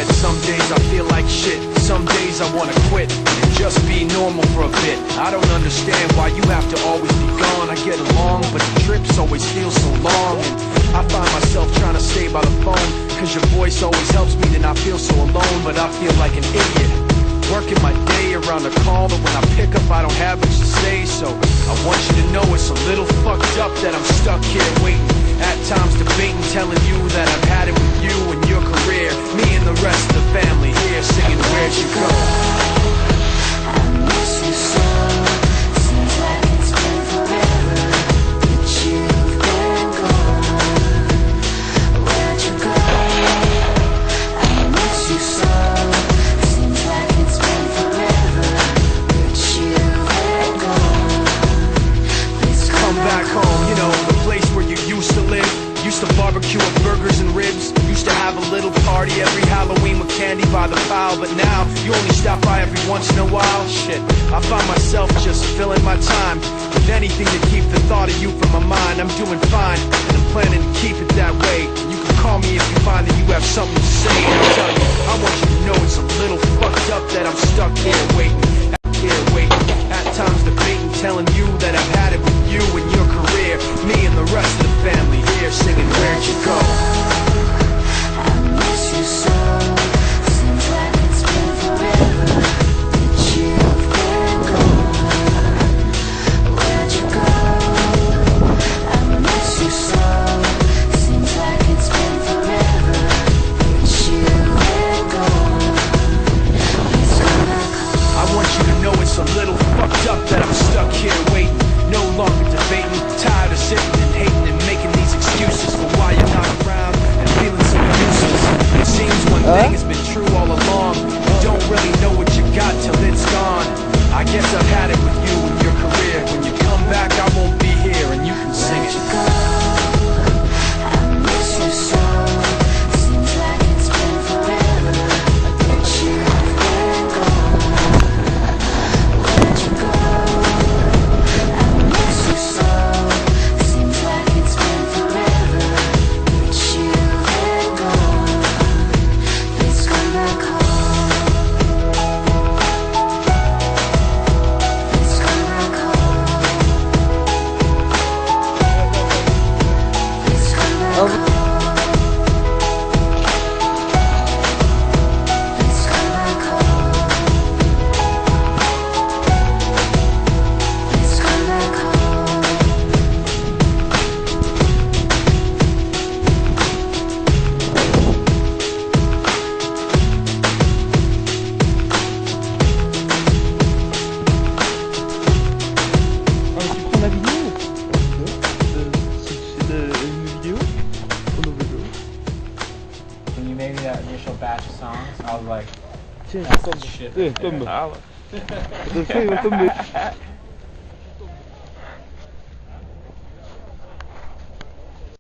said, some days I feel like shit, some days I wanna quit and just be normal for a bit. I don't understand why you have to always be gone. I get along, but the trips always feel so long, and I find myself trying to stay by the phone, cause your voice always helps me to not feel so alone. But I feel like an idiot, working my day around a call that when I pick up I don't have much to say. So I want you to know it's a little fucked up that I'm stuck here waiting, at times debating, telling you that I've had it with you and your career, me and the rest of the family here singing Where'd You Go. I miss you so. Seems like it's been forever that you've been gone. Where'd you go? I miss you so. Seems like it's been forever that you've been gone. Please Come back home, you know, the place where you used to live. Used to barbecue with burgers and ribs. Used to have a little party every Halloween with candy by the pile. But now, you only stop by every once in a while. Shit, I find myself just filling my time with anything to keep the thought of you from my mind. I'm doing fine, and I'm planning to keep it that way. You can call me if you find that you have something to say. And I'll tell you, I want you to know it's a little fucked up that I'm stuck here waiting. At times debating, telling you that I've had it with you and your career, me and the rest of the family here singing Where'd You Go. I miss you so. Seems like it's been forever that you've been gone. Where'd you go? I miss you so. Seems like it's been forever that you've been gone. Please come back home. I want you to know it's a little fucked up that I'm stuck here waiting, no longer debating, tired of sitting and hating and making these excuses for why you're not around and feeling so useless. It seems one thing has been true all along, you don't really know what you got till it's gone. I guess I've had it with you and your career. When you come back I won't be here and you can sing it. I miss you so. Seems like it's been forever that you've been gone. Where'd you go? I miss you so. Seems like it's been forever that you've been gone. Please come back home. Please come back home. Please come back home. Please come back home. Please come back home. Tu prends la vidéo c'est une vidéo pour nos vidéos. When you made me that initial batch of songs, I was like, Tiens, that's the shit. tombe. Ah Ça fait tomber.